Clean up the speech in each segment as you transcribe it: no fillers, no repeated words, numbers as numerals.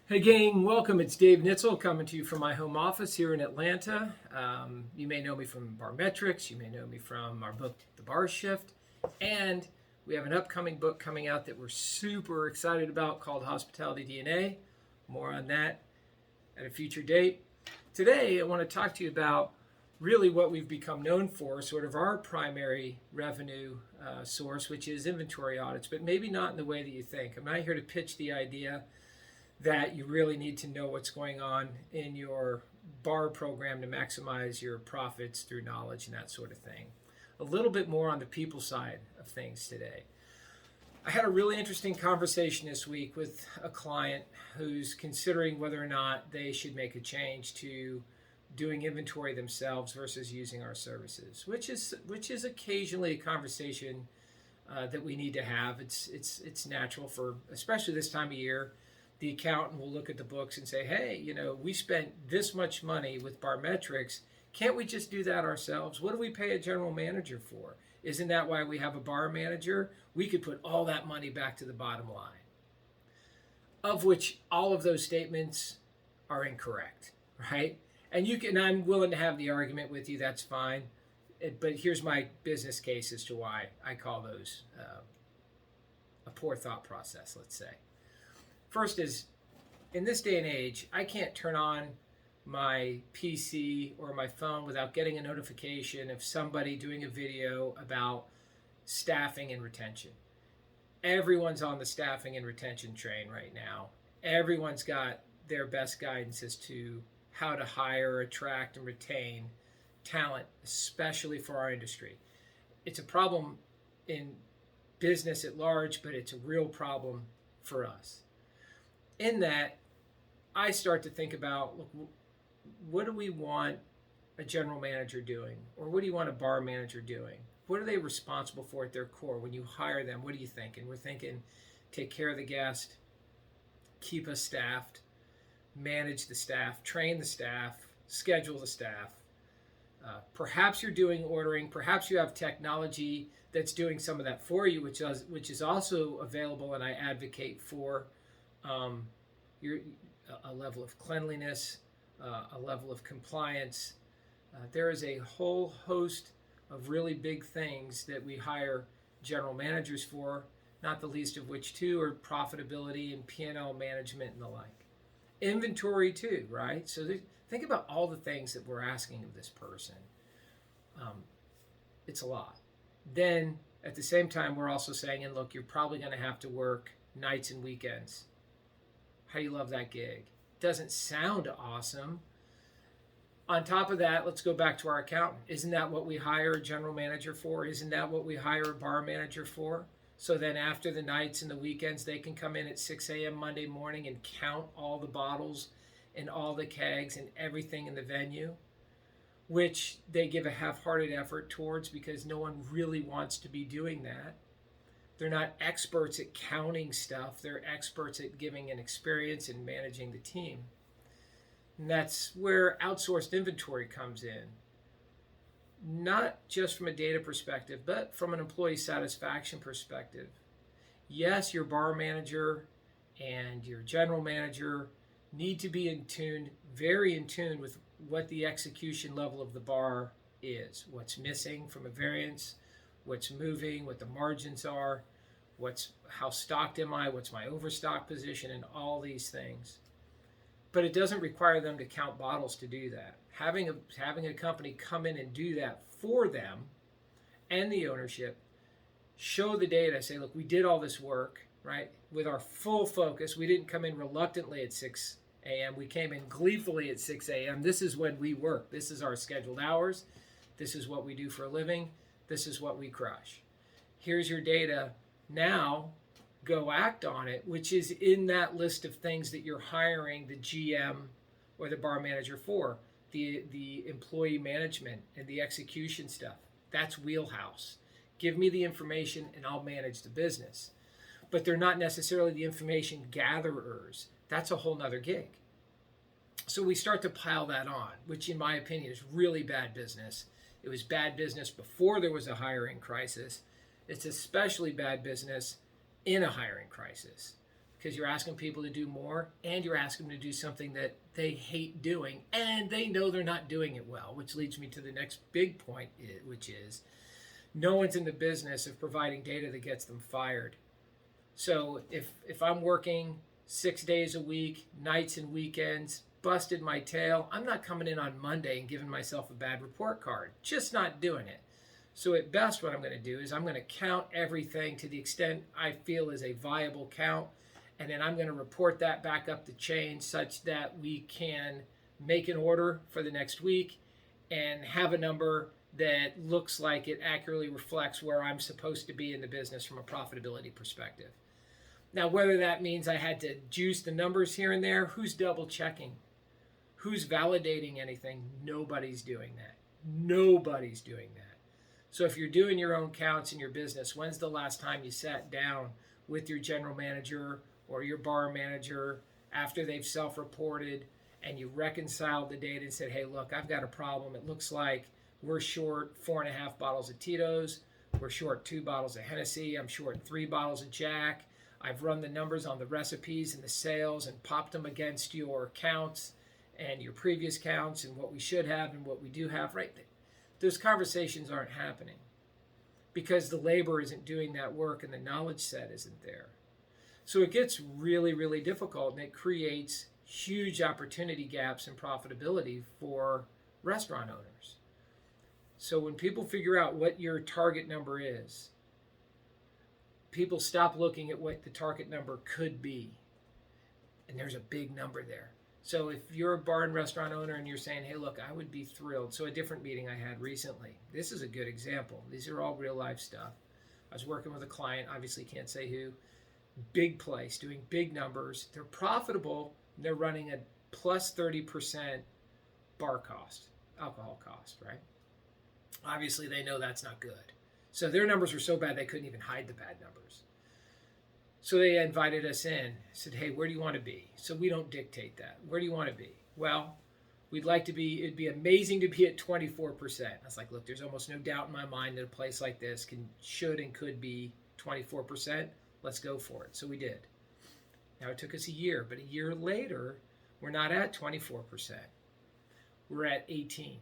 Hey gang, welcome. It's Dave Nitzel coming to you from my home office here in Atlanta. You may know me from Barmetrix. You may know me from our book, The Bar Shift. And we have an upcoming book coming out that we're super excited about called Hospitality DNA. More on that at a future date. Today, I want to talk to you about really what we've become known for, sort of our primary revenue source, which is inventory audits, but maybe not in the way that you think. I'm not here to pitch the idea that you really need to know what's going on in your bar program to maximize your profits through knowledge and that sort of thing. A little bit more on the people side of things today. I had a really interesting conversation this week with a client who's considering whether or not they should make a change to doing inventory themselves versus using our services, which is occasionally a conversation that we need to have. It's natural for, especially this time of year. The accountant will look at the books and say, hey, we spent this much money with Barmetrix. Can't we just do that ourselves? What do we pay a general manager for? Isn't that why we have a bar manager? We could put all that money back to the bottom line. Of which all of those statements are incorrect, right? And I'm willing to have the argument with you, that's fine. But here's my business case as to why I call those a poor thought process, let's say. First is, in this day and age, I can't turn on my PC or my phone without getting a notification of somebody doing a video about staffing and retention. Everyone's on the staffing and retention train right now. Everyone's got their best guidance as to how to hire, attract, and retain talent, especially for our industry. It's a problem in business at large, but it's a real problem for us. In that, I start to think about, look, what do we want a general manager doing? Or what do you want a bar manager doing? What are they responsible for at their core? When you hire them, what are you thinking? We're thinking take care of the guest, keep us staffed, manage the staff, train the staff, schedule the staff. Perhaps you're doing ordering. Perhaps you have technology that's doing some of that for you, which is also available, and I advocate for. A level of cleanliness, a level of compliance. There is a whole host of really big things that we hire general managers for, not the least of which too are profitability and P&L management and the like. Inventory too, right? So think about all the things that we're asking of this person. It's a lot. Then at the same time, we're also saying, and look, you're probably going to have to work nights and weekends. How do you love that gig? Doesn't sound awesome. On top of that, let's go back to our accountant. Isn't that what we hire a general manager for? Isn't that what we hire a bar manager for? So then after the nights and the weekends, they can come in at 6 a.m. Monday morning and count all the bottles and all the kegs and everything in the venue, which they give a half-hearted effort towards because no one really wants to be doing that. They're not experts at counting stuff. They're experts at giving an experience and managing the team. And that's where outsourced inventory comes in. Not just from a data perspective, but from an employee satisfaction perspective. Yes, your bar manager and your general manager need to be in tune, very in tune with what the execution level of the bar is, what's missing from a variance, what's moving, what the margins are, how stocked am I, what's my overstock position, and all these things. But it doesn't require them to count bottles to do that. Having a company come in and do that for them and the ownership, show the data, say, look, we did all this work, right? With our full focus. We didn't come in reluctantly at 6 a.m. We came in gleefully at 6 a.m. This is when we work. This is our scheduled hours. This is what we do for a living. This is what we crush. Here's your data. Now, go act on it, which is in that list of things that you're hiring the GM or the bar manager for, the employee management and the execution stuff. That's wheelhouse. Give me the information and I'll manage the business. But they're not necessarily the information gatherers. That's a whole nother gig. So we start to pile that on, which in my opinion is really bad business. It was bad business before there was a hiring crisis. It's especially bad business in a hiring crisis. because you're asking people to do more, and you're asking them to do something that they hate doing, and they know they're not doing it well, which leads me to the next big point, which is no one's in the business of providing data that gets them fired. So if I'm working 6 days a week, nights and weekends, busted my tail, I'm not coming in on Monday and giving myself a bad report card. Just not doing it. So at best, what I'm going to do is I'm going to count everything to the extent I feel is a viable count, and then I'm going to report that back up the chain such that we can make an order for the next week and have a number that looks like it accurately reflects where I'm supposed to be in the business from a profitability perspective. Now, whether that means I had to juice the numbers here and there, who's double checking? Who's validating anything? Nobody's doing that. Nobody's doing that. So if you're doing your own counts in your business, when's the last time you sat down with your general manager or your bar manager after they've self-reported and you reconciled the data and said, hey, look, I've got a problem. It looks like we're short 4.5 bottles of Tito's. We're short 2 bottles of Hennessy. I'm short 3 bottles of Jack. I've run the numbers on the recipes and the sales and popped them against your counts and your previous counts and what we should have and what we do have. Right? Those conversations aren't happening because the labor isn't doing that work and the knowledge set isn't there. So it gets really, really difficult, and it creates huge opportunity gaps in profitability for restaurant owners. So when people figure out what your target number is, people stop looking at what the target number could be. And there's a big number there. So if you're a bar and restaurant owner and you're saying, hey, look, I would be thrilled. So a different meeting I had recently, this is a good example. These are all real life stuff. I was working with a client, obviously can't say who, big place, doing big numbers. They're profitable. And they're running a plus 30% bar cost, alcohol cost, right? Obviously they know that's not good. So their numbers were so bad they couldn't even hide the bad numbers. So they invited us in, said, hey, where do you want to be? So we don't dictate that. Where do you want to be? Well, we'd like to be, it'd be amazing to be at 24%. I was like, look, there's almost no doubt in my mind that a place like this should and could be 24%. Let's go for it. So we did. Now it took us a year, but a year later, we're not at 24%. We're at 18,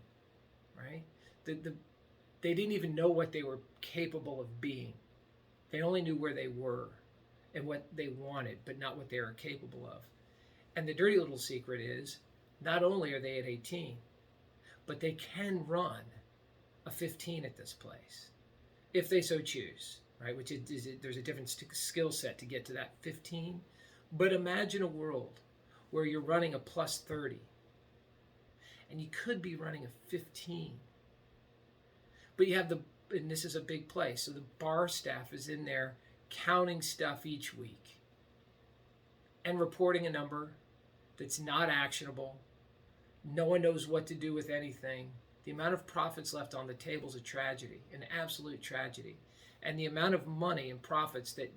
right? They didn't even know what they were capable of being. They only knew where they were and what they wanted, but not what they were capable of. And the dirty little secret is, not only are they at 18, but they can run a 15 at this place, if they so choose, right? Which is there's a different skill set to get to that 15. But imagine a world where you're running a plus 30, and you could be running a 15. But you have and this is a big place, so the bar staff is in there counting stuff each week and reporting a number that's not actionable. No one knows what to do with anything. The amount of profits left on the table is a tragedy, an absolute tragedy. And the amount of money and profits that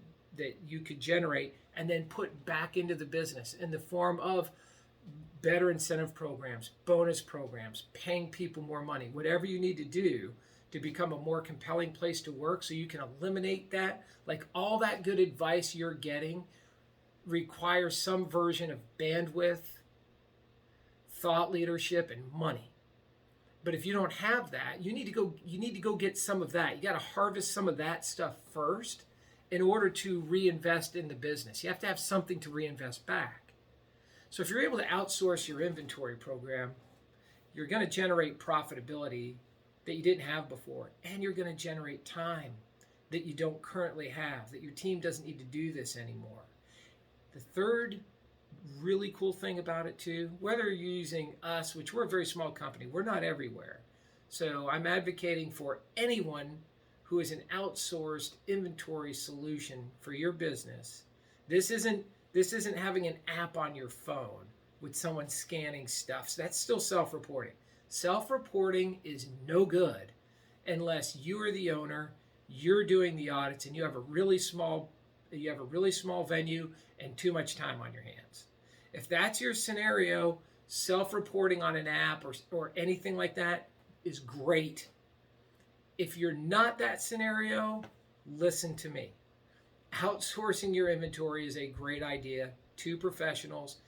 you could generate and then put back into the business in the form of better incentive programs, bonus programs, paying people more money, whatever you need to do to become a more compelling place to work so you can eliminate that. Like all that good advice you're getting requires some version of bandwidth, thought leadership, and money. But if you don't have that, you need to go get some of that. You got to harvest some of that stuff first in order to reinvest in the business. You have to have something to reinvest back. So if you're able to outsource your inventory program, you're going to generate profitability that you didn't have before, and you're going to generate time that you don't currently have, that your team doesn't need to do this anymore. The third really cool thing about it too, whether you're using us, which we're a very small company, we're not everywhere. So I'm advocating for anyone who is an outsourced inventory solution for your business. This isn't having an app on your phone with someone scanning stuff. So that's still self-reporting. Self-reporting is no good unless you are the owner, you're doing the audits, and you have a really small venue and too much time on your hands. If that's your scenario, self-reporting on an app or anything like that is great. If you're not that scenario, listen to me. Outsourcing your inventory is a great idea to professionals.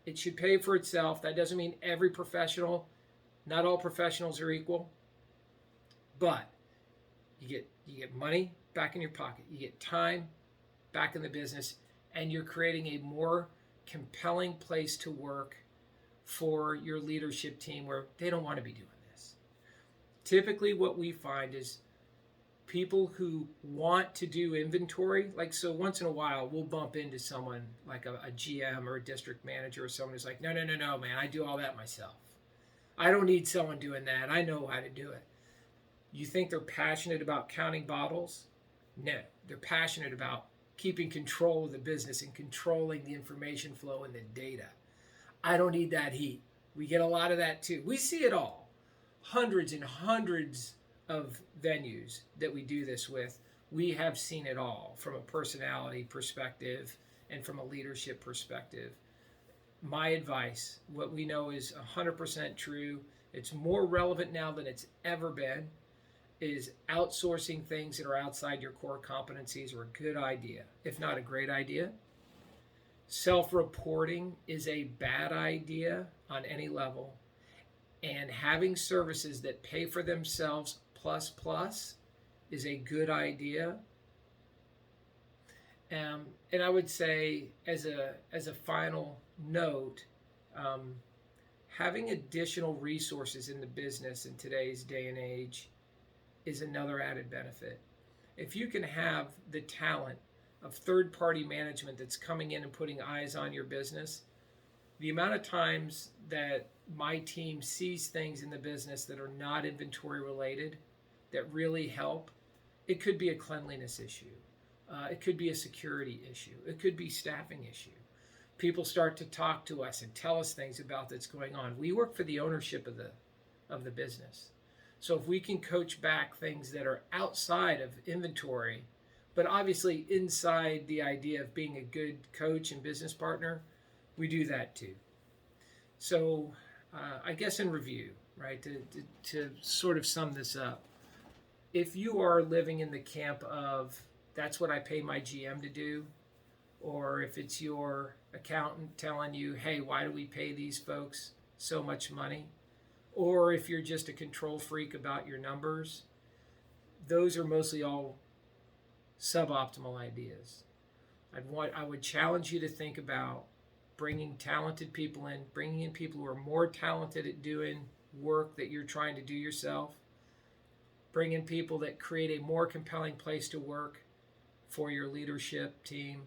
It should pay for itself. That doesn't mean every professional, not all professionals are equal, but you get money back in your pocket. You get time back in the business, and you're creating a more compelling place to work for your leadership team where they don't want to be doing this. Typically what we find is people who want to do inventory, like, so once in a while we'll bump into someone like a GM or a district manager or someone who's like, no, man, I do all that myself. I don't need someone doing that. I know how to do it. You think they're passionate about counting bottles? No, they're passionate about keeping control of the business and controlling the information flow and the data. I don't need that heat. We get a lot of that too. We see it all. Hundreds and hundreds of venues that we do this with. We have seen it all from a personality perspective and from a leadership perspective. My advice, what we know is 100% true, it's more relevant now than it's ever been, is outsourcing things that are outside your core competencies are a good idea, if not a great idea. Self-reporting is a bad idea on any level. And having services that pay for themselves plus is a good idea. And I would say as a final note, having additional resources in the business in today's day and age is another added benefit. If you can have the talent of third-party management that's coming in and putting eyes on your business, the amount of times that my team sees things in the business that are not inventory related that really help, it could be a cleanliness issue. It could be a security issue. It could be staffing issue. People start to talk to us and tell us things about that's going on. We work for the ownership of the business. So if we can coach back things that are outside of inventory, but obviously inside the idea of being a good coach and business partner, we do that too. So I guess in review, right, to sort of sum this up, if you are living in the camp of that's what I pay my GM to do, or if it's your accountant telling you, hey, why do we pay these folks so much money? Or if you're just a control freak about your numbers, those are mostly all suboptimal ideas. I would challenge you to think about bringing talented people in, bringing in people who are more talented at doing work that you're trying to do yourself, bring in people that create a more compelling place to work for your leadership team,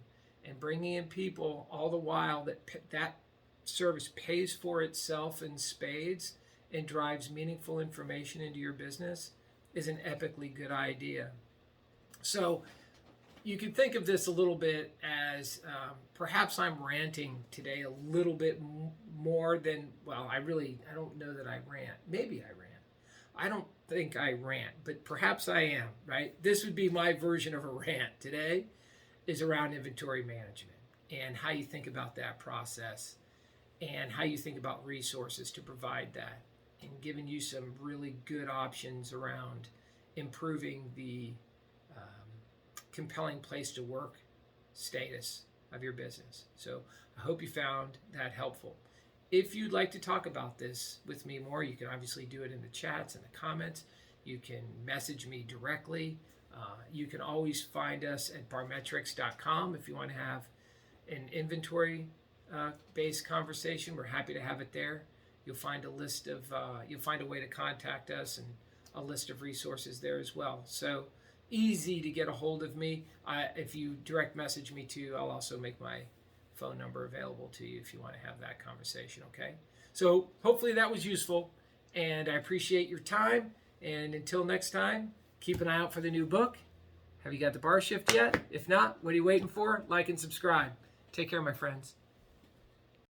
and bringing in people all the while that service pays for itself in spades and drives meaningful information into your business is an epically good idea. So you can think of this a little bit as perhaps I'm ranting today a little bit more than, well, I don't know that I rant. Maybe I rant. I don't think I rant, but perhaps I am, right? This would be my version of a rant today, is around inventory management and how you think about that process and how you think about resources to provide that, and giving you some really good options around improving the compelling place to work status of your business. So I hope you found that helpful. If you'd like to talk about this with me more, you can obviously do it in the chats and the comments. You can message me directly. You can always find us at barmetrix.com if you want to have an inventory based conversation. We're happy to have it there. You'll find a way to contact us and a list of resources there as well. So easy to get a hold of me. If you direct message me too, I'll also make my phone number available to you if you want to have that conversation, okay? So hopefully that was useful, and I appreciate your time. And until next time, keep an eye out for the new book. Have you got the bar shift yet? If not, what are you waiting for? Like and subscribe. Take care, my friends.